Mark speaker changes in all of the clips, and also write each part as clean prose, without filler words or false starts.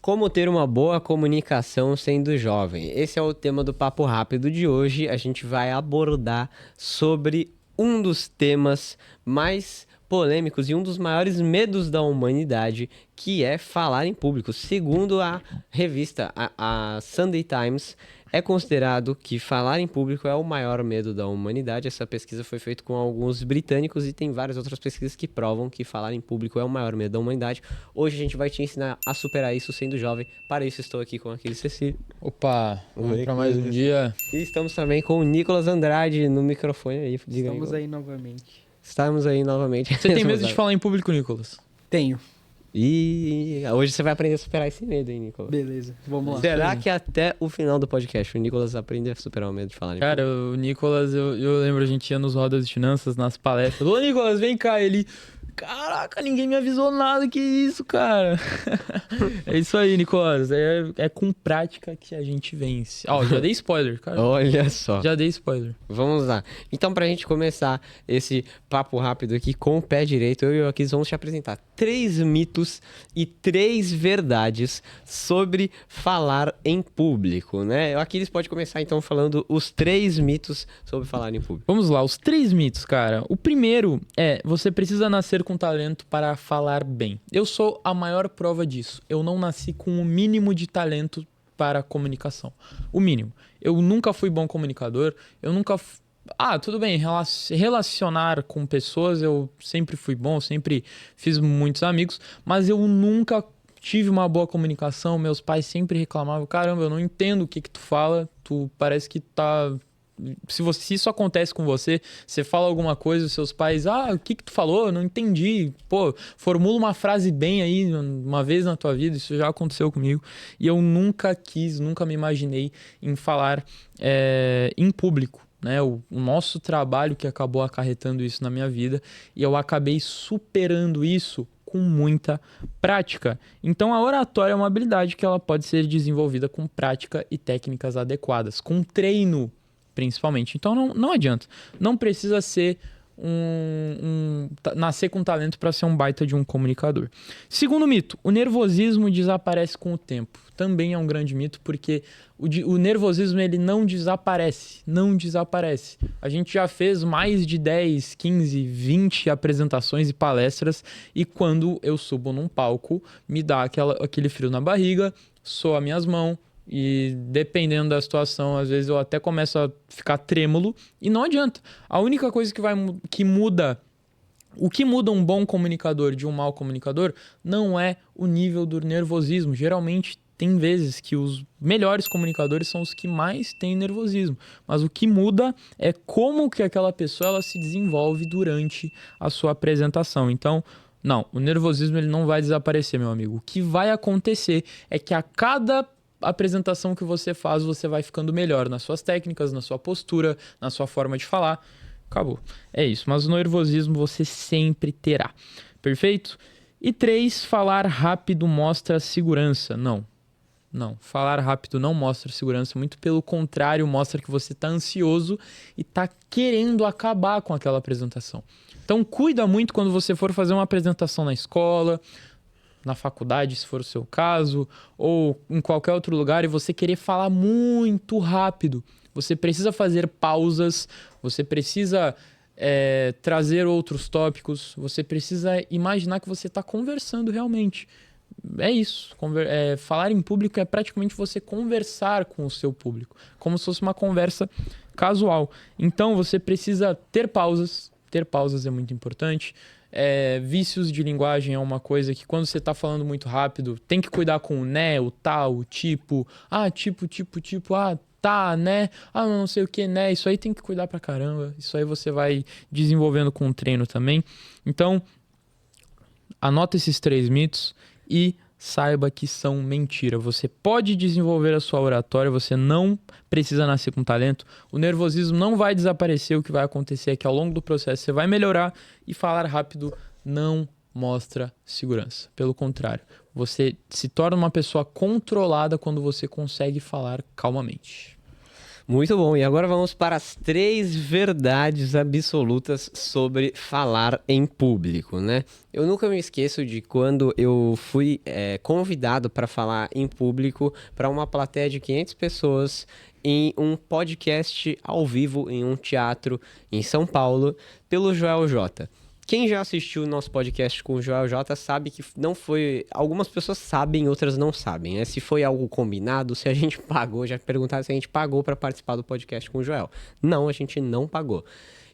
Speaker 1: Como ter uma boa comunicação sendo jovem? Esse é o tema do Papo Rápido de hoje. A gente vai abordar sobre um dos temas mais polêmicos e um dos maiores medos da humanidade, que é falar em público. Segundo a revista, a Sunday Times, é considerado que falar em público é o maior medo da humanidade. Essa pesquisa foi feita com alguns britânicos e tem várias outras pesquisas que provam que falar em público é o maior medo da humanidade. Hoje a gente vai te ensinar a superar isso sendo jovem. Para isso estou aqui com aquele Cecílio.
Speaker 2: Opa, vamos
Speaker 1: Oi,
Speaker 2: para mais um dia.
Speaker 1: E estamos também com o Nicolas Andrade no microfone aí. Diga
Speaker 3: Estamos
Speaker 1: aí.
Speaker 3: aí novamente.
Speaker 1: Estamos aí novamente.
Speaker 2: Você tem medo de falar em público, Nicolas?
Speaker 3: Tenho.
Speaker 1: E hoje você vai aprender a superar esse medo, hein, Nicolas?
Speaker 3: Beleza, vamos lá.
Speaker 1: Será que até o final do podcast o Nicolas aprende a superar o medo de falar em
Speaker 2: Cara, o Nicolas, eu lembro, a gente ia nos rodas de finanças, nas palestras. Ô, Nicolas, vem cá. Ele... Caraca, ninguém me avisou nada, que isso, cara? É isso aí, Nicolas. É com prática que a gente vence. Ó, já dei spoiler, cara.
Speaker 1: Olha só.
Speaker 2: Já dei spoiler.
Speaker 1: Vamos lá. Então, pra gente começar esse papo rápido aqui com o pé direito, eu e o Aquiles vamos te apresentar 3 mitos e 3 verdades sobre falar em público, né? O Aquiles pode começar, então, falando os 3 mitos sobre falar em público.
Speaker 2: Vamos lá, os 3 mitos, cara. O primeiro é, você precisa nascer com talento para falar bem. Eu sou a maior prova disso. Eu não nasci com o mínimo de talento para comunicação. O mínimo. Eu nunca fui bom comunicador, eu nunca... tudo bem, relacionar com pessoas eu sempre fui bom, sempre fiz muitos amigos, mas eu nunca tive uma boa comunicação. Meus pais sempre reclamavam, caramba, eu não entendo o que tu fala, tu parece que tá... Se isso acontece com você, você fala alguma coisa, os seus pais, o que tu falou? Eu não entendi. Pô, formula uma frase bem aí uma vez na tua vida, isso já aconteceu comigo. E eu nunca me imaginei em falar em público, né? O nosso trabalho que acabou acarretando isso na minha vida, e eu acabei superando isso com muita prática. Então a oratória é uma habilidade que ela pode ser desenvolvida com prática e técnicas adequadas, com treino principalmente. Então não adianta. Não precisa ser nascer com talento para ser um baita de um comunicador. Segundo mito, o nervosismo desaparece com o tempo. Também é um grande mito, porque o nervosismo ele não desaparece. Não desaparece. A gente já fez mais de 10, 15, 20 apresentações e palestras, e quando eu subo num palco, me dá aquele frio na barriga, soa minhas mãos, e dependendo da situação, às vezes eu até começo a ficar trêmulo e não adianta. A única coisa que muda, o que muda um bom comunicador de um mau comunicador não é o nível do nervosismo. Geralmente tem vezes que os melhores comunicadores são os que mais têm nervosismo, mas o que muda é como que aquela pessoa ela se desenvolve durante a sua apresentação. Então, não, o nervosismo ele não vai desaparecer, meu amigo. O que vai acontecer é que a cada apresentação que você faz, você vai ficando melhor nas suas técnicas, na sua postura, na sua forma de falar. Acabou. É isso. Mas o nervosismo você sempre terá. Perfeito? E 3, falar rápido mostra segurança. Não. Falar rápido não mostra segurança. Muito pelo contrário, mostra que você está ansioso e está querendo acabar com aquela apresentação. Então, cuida muito quando você for fazer uma apresentação na escola, na faculdade, se for o seu caso, ou em qualquer outro lugar, e você querer falar muito rápido. Você precisa fazer pausas, você precisa trazer outros tópicos, você precisa imaginar que você está conversando realmente. É isso. Falar em público é praticamente você conversar com o seu público, como se fosse uma conversa casual. Então, você precisa ter pausas. Ter pausas é muito importante. Vícios de linguagem é uma coisa que quando você está falando muito rápido, tem que cuidar com o né, o tá, o tipo. Tipo, tá, né? Não sei o que, né? Isso aí tem que cuidar pra caramba. Isso aí você vai desenvolvendo com o treino também. Então, anota esses 3 mitos e saiba que são mentira. Você pode desenvolver a sua oratória, você não precisa nascer com talento. O nervosismo não vai desaparecer, o que vai acontecer é que ao longo do processo você vai melhorar, e falar rápido não mostra segurança. Pelo contrário, você se torna uma pessoa controlada quando você consegue falar calmamente.
Speaker 1: Muito bom. E agora vamos para as 3 verdades absolutas sobre falar em público, né? Eu nunca me esqueço de quando eu fui convidado para falar em público para uma plateia de 500 pessoas em um podcast ao vivo em um teatro em São Paulo pelo Joel J. Quem já assistiu o nosso podcast com o Joel J sabe que não foi... Algumas pessoas sabem, outras não sabem, né? Se foi algo combinado, se a gente pagou, já perguntaram se a gente pagou para participar do podcast com o Joel. Não, a gente não pagou.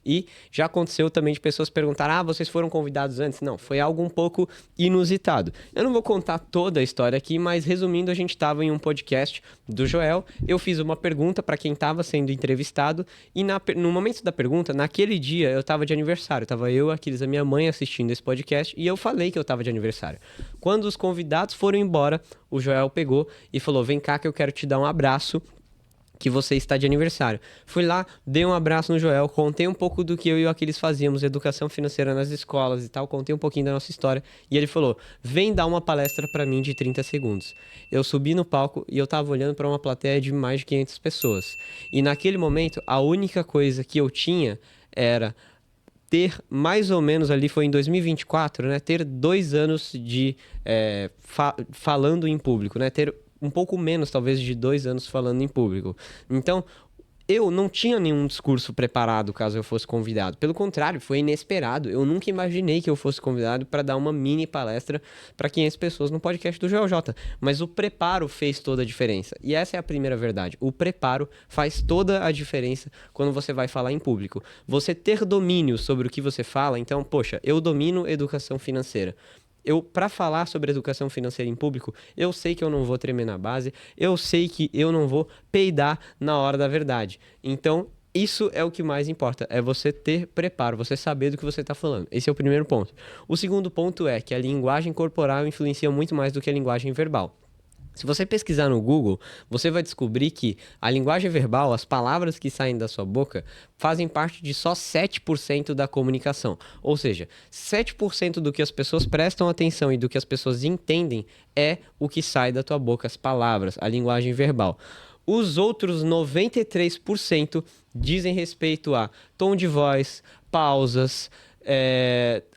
Speaker 1: E já aconteceu também de pessoas perguntarem, vocês foram convidados antes? Não, foi algo um pouco inusitado. Eu não vou contar toda a história aqui, mas resumindo, a gente estava em um podcast do Joel, eu fiz uma pergunta para quem estava sendo entrevistado e no momento da pergunta, naquele dia eu estava de aniversário, estava eu, Aquiles, a minha mãe assistindo esse podcast e eu falei que eu estava de aniversário. Quando os convidados foram embora, o Joel pegou e falou, vem cá que eu quero te dar um abraço, que você está de aniversário. Fui lá, dei um abraço no Joel, contei um pouco do que eu e o Aquiles fazíamos, educação financeira nas escolas e tal, contei um pouquinho da nossa história, e ele falou, vem dar uma palestra para mim de 30 segundos. Eu subi no palco e eu tava olhando para uma plateia de mais de 500 pessoas. E naquele momento, a única coisa que eu tinha era ter mais ou menos ali, foi em 2024, né, ter 2 anos de falando em público, né, ter um pouco menos, talvez, de 2 anos falando em público. Então, eu não tinha nenhum discurso preparado caso eu fosse convidado. Pelo contrário, foi inesperado. Eu nunca imaginei que eu fosse convidado para dar uma mini palestra para 500 pessoas no podcast do Joel J. Mas o preparo fez toda a diferença. E essa é a primeira verdade. O preparo faz toda a diferença quando você vai falar em público. Você ter domínio sobre o que você fala, então, poxa, eu domino educação financeira. Para falar sobre educação financeira em público, eu sei que eu não vou tremer na base, eu sei que eu não vou peidar na hora da verdade. Então, isso é o que mais importa, é você ter preparo, você saber do que você está falando. Esse é o primeiro ponto. O segundo ponto é que a linguagem corporal influencia muito mais do que a linguagem verbal. Se você pesquisar no Google, você vai descobrir que a linguagem verbal, as palavras que saem da sua boca, fazem parte de só 7% da comunicação. Ou seja, 7% do que as pessoas prestam atenção e do que as pessoas entendem é o que sai da tua boca, as palavras, a linguagem verbal. Os outros 93% dizem respeito a tom de voz, pausas,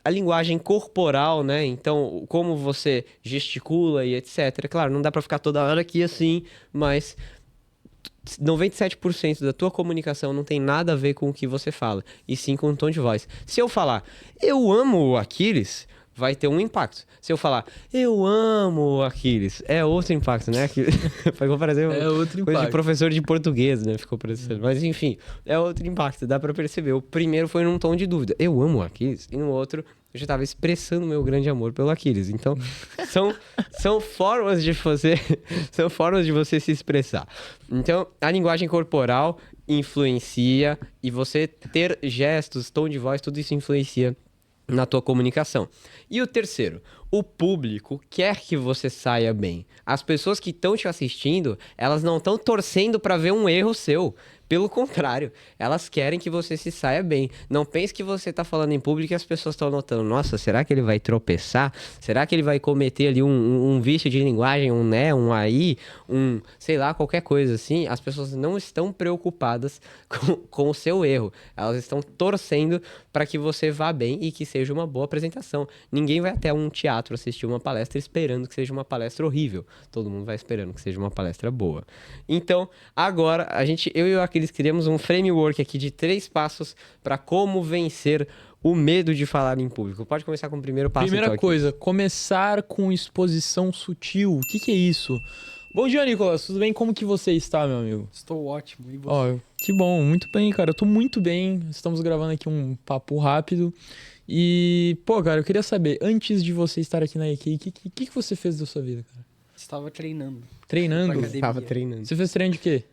Speaker 1: a linguagem corporal, né? Então, como você gesticula e etc. Claro, não dá pra ficar toda hora aqui assim, mas 97% da tua comunicação não tem nada a ver com o que você fala, e sim com o tom de voz. Se eu falar, eu amo o Aquiles, vai ter um impacto. Se eu falar, eu amo o Aquiles, é outro impacto, né? Foi parecer
Speaker 2: outro
Speaker 1: coisa
Speaker 2: impacto.
Speaker 1: de professor de português, né? Ficou parecendo. Mas enfim, é outro impacto, dá pra perceber. O primeiro foi num tom de dúvida, eu amo o Aquiles, e no outro eu já estava expressando meu grande amor pelo Aquiles. Então, são formas de são formas de você se expressar. Então, a linguagem corporal influencia, e você ter gestos, tom de voz, tudo isso influencia na tua comunicação. E o terceiro, o público quer que você saia bem. As pessoas que estão te assistindo, elas não estão torcendo para ver um erro seu. Pelo contrário, elas querem que você se saia bem. Não pense que você está falando em público e as pessoas estão notando, nossa, será que ele vai tropeçar? Será que ele vai cometer ali um vício de linguagem, um né, um aí, sei lá, qualquer coisa assim? As pessoas não estão preocupadas com o seu erro. Elas estão torcendo para que você vá bem e que seja uma boa apresentação. Ninguém vai até um teatro assistir uma palestra esperando que seja uma palestra horrível. Todo mundo vai esperando que seja uma palestra boa. Então, agora, eu e o Aquiles criamos um framework aqui de 3 passos para como vencer o medo de falar em público. Pode começar com o primeiro passo.
Speaker 2: Primeira coisa, começar com exposição sutil. O que é isso? Bom dia, Nicolas. Tudo bem? Como que você está, meu amigo?
Speaker 3: Estou ótimo. E você?
Speaker 2: Ó, que bom. Muito bem, cara. Eu tô muito bem. Estamos gravando aqui um papo rápido. E, pô, cara, eu queria saber, antes de você estar aqui na EQ, o que você fez da sua vida, cara?
Speaker 3: Estava treinando.
Speaker 2: Treinando?
Speaker 3: Pra academia.
Speaker 1: Estava treinando.
Speaker 2: Você fez treino de quê?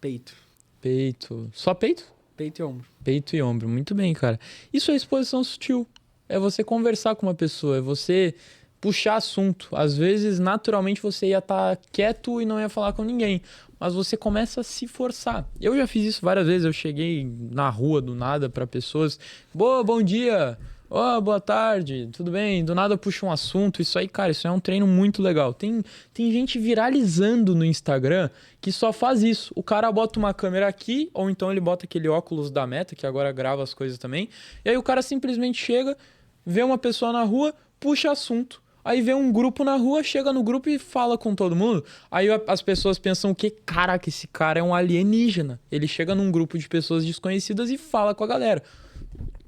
Speaker 3: Peito.
Speaker 2: Peito. Só peito?
Speaker 3: Peito e ombro.
Speaker 2: Peito e ombro. Muito bem, cara. Isso é exposição sutil. É você conversar com uma pessoa, é você puxar assunto. Às vezes, naturalmente, você ia estar quieto e não ia falar com ninguém. Mas você começa a se forçar. Eu já fiz isso várias vezes. Eu cheguei na rua do nada para pessoas. Boa, bom dia. Ó, boa tarde, tudo bem? Do nada puxa um assunto. Isso aí, cara, isso é um treino muito legal. Tem gente viralizando no Instagram que só faz isso. O cara bota uma câmera aqui, ou então ele bota aquele óculos da Meta, que agora grava as coisas também. E aí o cara simplesmente chega, vê uma pessoa na rua, puxa assunto. Aí vê um grupo na rua, chega no grupo e fala com todo mundo. Aí as pessoas pensam que, caraca, esse cara é um alienígena. Ele chega num grupo de pessoas desconhecidas e fala com a galera.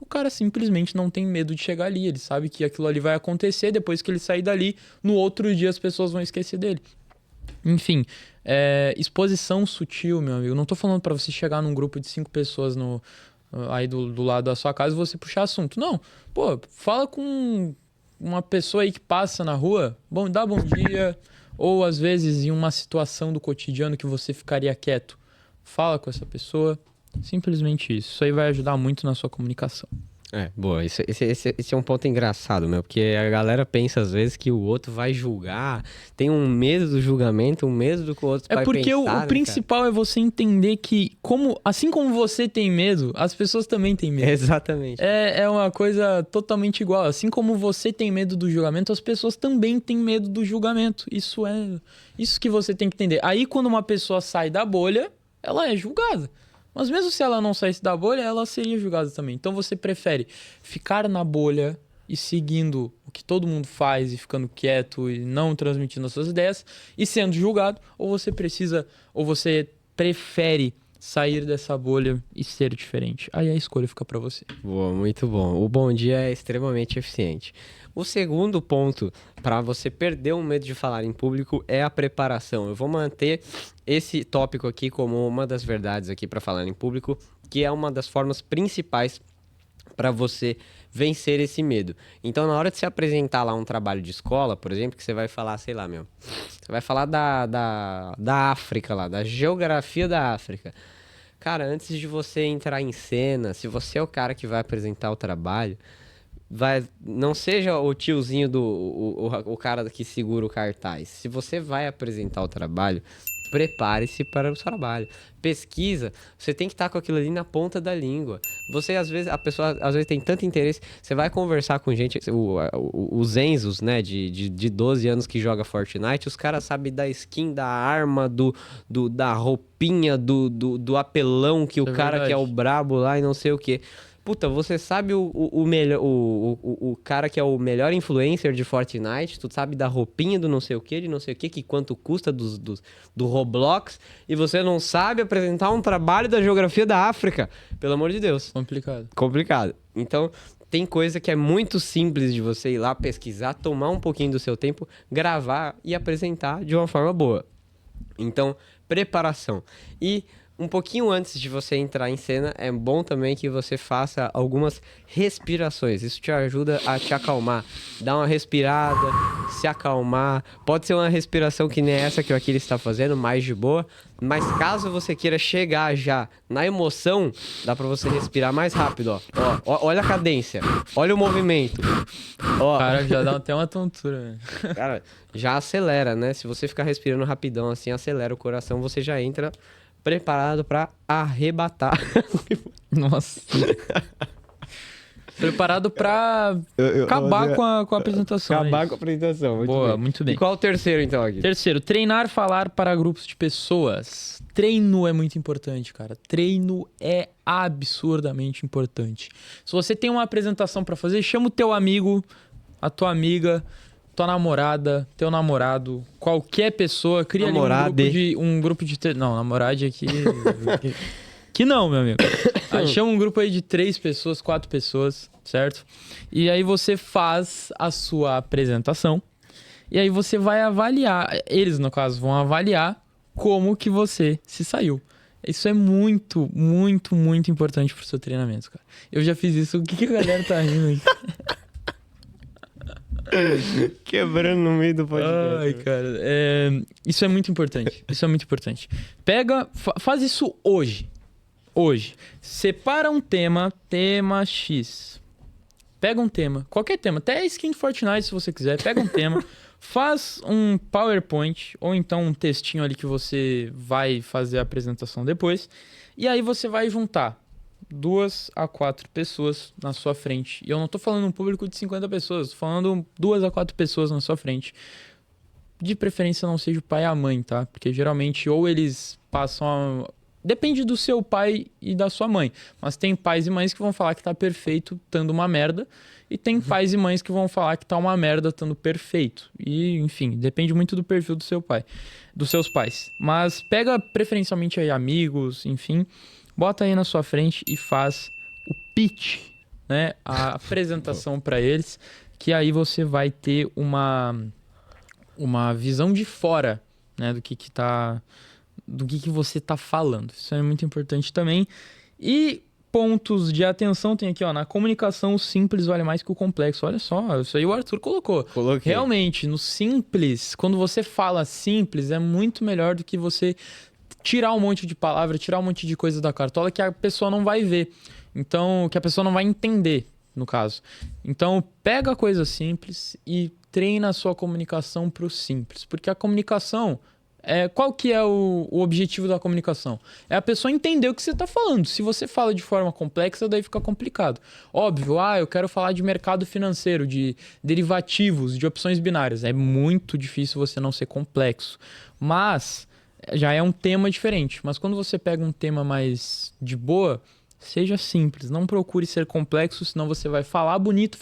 Speaker 2: O cara simplesmente não tem medo de chegar ali. Ele sabe que aquilo ali vai acontecer. Depois que ele sair dali, no outro dia as pessoas vão esquecer dele. Enfim, exposição sutil, meu amigo. Não tô falando pra você chegar num grupo de 5 pessoas aí do lado da sua casa e você puxar assunto. Não. Pô, fala com uma pessoa aí que passa na rua, dá bom dia, ou às vezes em uma situação do cotidiano que você ficaria quieto, fala com essa pessoa, simplesmente isso. Isso aí vai ajudar muito na sua comunicação.
Speaker 1: Boa, esse é um ponto engraçado, meu, porque a galera pensa às vezes que o outro vai julgar, tem um medo do julgamento, um medo do que o outro vai pensar.
Speaker 2: É porque o principal é você entender que, assim como você tem medo, as pessoas também têm medo.
Speaker 1: Exatamente.
Speaker 2: É uma coisa totalmente igual. Assim como você tem medo do julgamento, as pessoas também têm medo do julgamento. Isso que você tem que entender. Aí quando uma pessoa sai da bolha, ela é julgada. Mas mesmo se ela não saísse da bolha, ela seria julgada também. Então você prefere ficar na bolha e seguindo o que todo mundo faz e ficando quieto e não transmitindo as suas ideias e sendo julgado, ou você prefere sair dessa bolha e ser diferente. Aí a escolha fica pra você.
Speaker 1: Boa, muito bom. O bom dia é extremamente eficiente. O segundo ponto para você perder o medo de falar em público é a preparação. Eu vou manter esse tópico aqui como uma das verdades aqui para falar em público, que é uma das formas principais para você vencer esse medo. Então, na hora de se apresentar lá um trabalho de escola, por exemplo, que você vai falar, sei lá, você vai falar da África lá, da geografia da África. Cara, antes de você entrar em cena, se você é o cara que vai apresentar o trabalho, não seja o tiozinho o cara que segura o cartaz. Se você vai apresentar o trabalho, prepare-se para o trabalho. Pesquisa, você tem que estar com aquilo ali na ponta da língua. A pessoa às vezes tem tanto interesse, você vai conversar com gente, os Enzos, né, de 12 anos que joga Fortnite, os caras sabem da skin, da arma, da roupinha, do apelão que o cara que é o brabo lá e não sei o que. Puta, você sabe o cara que é o melhor influencer de Fortnite, tu sabe da roupinha do não sei o que quanto custa do Roblox, e você não sabe apresentar um trabalho da geografia da África. Pelo amor de Deus. Complicado. Então, tem coisa que é muito simples de você ir lá pesquisar, tomar um pouquinho do seu tempo, gravar e apresentar de uma forma boa. Então, preparação. E um pouquinho antes de você entrar em cena, é bom também que você faça algumas respirações. Isso te ajuda a te acalmar. Dar uma respirada, se acalmar. Pode ser uma respiração que nem essa que o Aquiles está fazendo, mais de boa. Mas caso você queira chegar já na emoção, dá pra você respirar mais rápido, ó. Olha a cadência. Olha o movimento. Ó.
Speaker 2: Cara, já dá até uma tontura, velho.
Speaker 1: Cara, já acelera, né? Se você ficar respirando rapidão assim, acelera o coração, você já entra preparado pra arrebatar.
Speaker 2: Nossa. Preparado pra acabar com a apresentação.
Speaker 1: Acabar com a apresentação.
Speaker 2: Boa, muito bem.
Speaker 1: E qual o terceiro, então, aqui?
Speaker 2: Terceiro, treinar falar para grupos de pessoas. Treino é muito importante, cara. Treino é absurdamente importante. Se você tem uma apresentação pra fazer, chama o teu amigo, a tua amiga, tua namorada, teu namorado, qualquer pessoa, cria ali um grupo de... Não, namorade aqui... Que não, meu amigo. Aí chama um grupo aí de 3 pessoas, 4 pessoas, certo? E aí você faz a sua apresentação. E aí você vai avaliar. Eles, no caso, vão avaliar como que você se saiu. Isso é muito, muito, muito importante pro seu treinamento, cara. Eu já fiz isso. O que a galera tá rindo aí?
Speaker 1: Quebrando no meio do podcast.
Speaker 2: Ai, cara. Isso é muito importante. Isso é muito importante. Faz isso hoje. Hoje, separa um tema X. Pega um tema, qualquer tema, até skin de Fortnite se você quiser. Pega um tema, faz um PowerPoint ou então um textinho ali que você vai fazer a apresentação depois. E aí você vai juntar 2 a 4 pessoas na sua frente. E eu não tô falando um público de 50 pessoas, tô falando 2 a 4 pessoas na sua frente. De preferência não seja o pai e a mãe, tá? Porque geralmente ou eles passam Depende do seu pai e da sua mãe. Mas tem pais e mães que vão falar que tá perfeito estando uma merda. E tem pais e mães que vão falar que tá uma merda estando perfeito. E, enfim, depende muito do perfil do seu pai, dos seus pais. Mas pega preferencialmente aí amigos, enfim, bota aí na sua frente e faz o pitch, né? A apresentação para eles, que aí você vai ter uma visão de fora, né, do que você tá falando. Isso é muito importante também. E pontos de atenção tem aqui, ó, na comunicação o simples vale mais que o complexo. Olha só, isso aí o Arthur colocou.
Speaker 1: Coloquei.
Speaker 2: Realmente, no simples, quando você fala simples, é muito melhor do que você tirar um monte de palavra, tirar um monte de coisa da cartola que a pessoa não vai ver. Então, que a pessoa não vai entender, no caso. Então, pega a coisa simples e treina a sua comunicação pro simples. Porque a comunicação... qual que é o objetivo da comunicação? É a pessoa entender o que você está falando. Se você fala de forma complexa, daí fica complicado. Óbvio, eu quero falar de mercado financeiro, de derivativos, de opções binárias. É muito difícil você não ser complexo. Mas já é um tema diferente. Mas quando você pega um tema mais de boa, seja simples. Não procure ser complexo, senão você vai falar bonito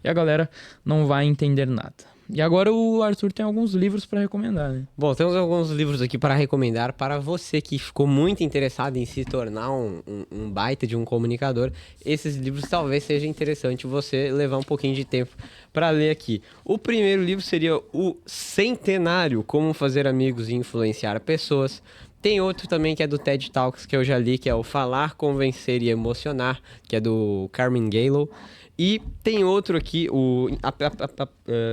Speaker 2: e a galera não vai entender nada. E agora o Arthur tem alguns livros para recomendar, né?
Speaker 1: Bom, temos alguns livros aqui para recomendar para você que ficou muito interessado em se tornar um baita de um comunicador. Esses livros talvez seja interessante você levar um pouquinho de tempo para ler aqui. O primeiro livro seria o Centenário, Como Fazer Amigos e Influenciar Pessoas. Tem outro também que é do TED Talks que eu já li, que é o Falar, Convencer e Emocionar, que é do Carmine Gallo. E tem outro aqui,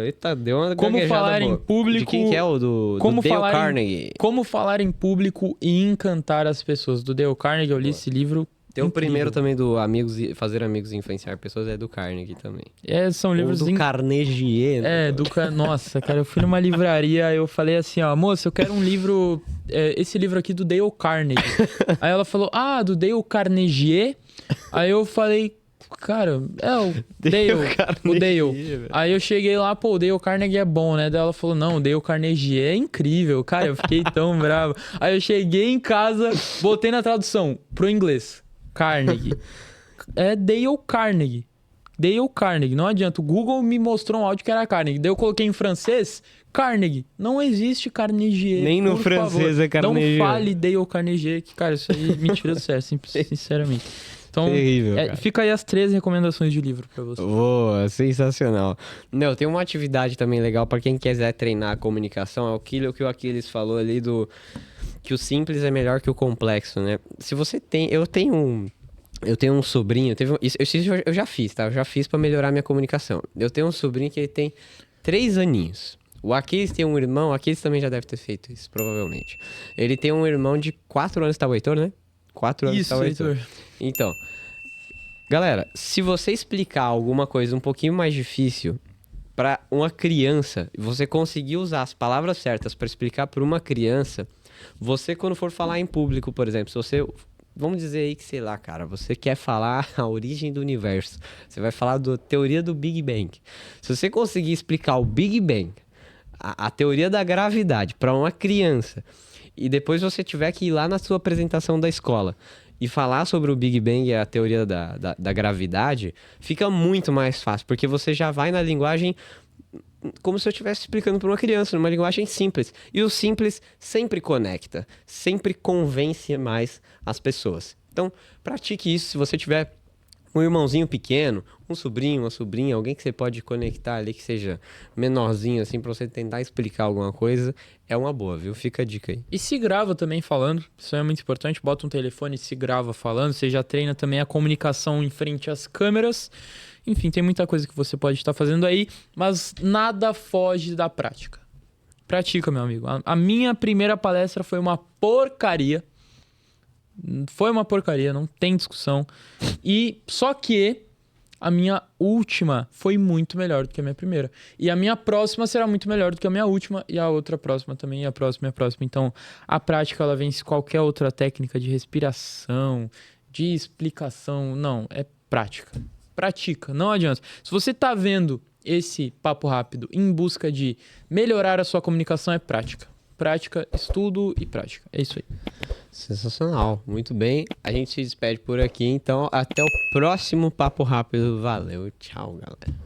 Speaker 1: eita, deu uma
Speaker 2: Como falar
Speaker 1: boa.
Speaker 2: em público...
Speaker 1: De quem que é o do Dale Carnegie?
Speaker 2: Como falar em público e encantar as pessoas. Do Dale Carnegie, eu li esse livro.
Speaker 1: Tem o
Speaker 2: incrível.
Speaker 1: primeiro também do Fazer Amigos e Influenciar Pessoas, é do Carnegie também.
Speaker 2: São livros...
Speaker 1: Ou do Carnegie. Né?
Speaker 2: Nossa, cara, eu fui numa livraria, eu falei assim, ó, moça, eu quero um livro, esse livro aqui do Dale Carnegie. Aí ela falou, do Dale Carnegie? Aí eu falei... Cara, o Dale. Aí eu cheguei lá, o Dale Carnegie é bom, né? Daí ela falou, não, o Dale Carnegie é incrível. Cara, eu fiquei tão bravo. Aí eu cheguei em casa, botei na tradução pro inglês. Carnegie. É Dale Carnegie. Dale Carnegie. Não adianta. O Google me mostrou um áudio que era Carnegie. Daí eu coloquei em francês, Carnegie. Não existe Carnegie.
Speaker 1: Nem no francês
Speaker 2: favor.
Speaker 1: É Carnegie.
Speaker 2: Não fale Dale Carnegie. Que, cara, isso aí me tira do sério, sinceramente. Então,
Speaker 1: terrível,
Speaker 2: fica aí as 13 recomendações de livro pra você.
Speaker 1: Boa, sensacional. Não, tem uma atividade também legal pra quem quiser treinar a comunicação, é aquilo que o Aquiles falou ali que o simples é melhor que o complexo, né? Se você tem... Eu tenho um sobrinho, isso eu já fiz, tá? Eu já fiz pra melhorar minha comunicação. Eu tenho um sobrinho que ele tem 3 aninhos. O Aquiles tem um irmão, o Aquiles também já deve ter feito isso, provavelmente. Ele tem um irmão de 4 anos, tá o Heitor, né? 4 anos, tá o Heitor. Então, galera, se você explicar alguma coisa um pouquinho mais difícil para uma criança, e você conseguir usar as palavras certas para explicar para uma criança, você quando for falar em público, por exemplo, se você, vamos dizer aí que, sei lá, cara, você quer falar a origem do universo, você vai falar da teoria do Big Bang. Se você conseguir explicar o Big Bang, a teoria da gravidade para uma criança, e depois você tiver que ir lá na sua apresentação da escola e falar sobre o Big Bang e a teoria da gravidade, fica muito mais fácil, porque você já vai na linguagem como se eu estivesse explicando para uma criança, numa linguagem simples. E o simples sempre conecta, sempre convence mais as pessoas. Então, pratique isso se você tiver um irmãozinho pequeno, um sobrinho, uma sobrinha, alguém que você pode conectar ali, que seja menorzinho, assim, pra você tentar explicar alguma coisa, é uma boa, viu? Fica a dica aí.
Speaker 2: E se grava também falando, isso é muito importante, bota um telefone e se grava falando, você já treina também a comunicação em frente às câmeras, enfim, tem muita coisa que você pode estar fazendo aí, mas nada foge da prática. Pratica, meu amigo. A minha primeira palestra foi uma porcaria. Foi uma porcaria, não tem discussão. E só que a minha última foi muito melhor do que a minha primeira. E a minha próxima será muito melhor do que a minha última. E a outra próxima também, e a próxima e a próxima. Então, a prática, ela vence qualquer outra técnica de respiração, de explicação. Não, é prática. Pratica, não adianta. Se você tá vendo esse papo rápido em busca de melhorar a sua comunicação, é prática. Prática, estudo e prática. É isso aí.
Speaker 1: Sensacional, muito bem. A gente se despede por aqui, então até o próximo Papo Rápido. Valeu, tchau, galera.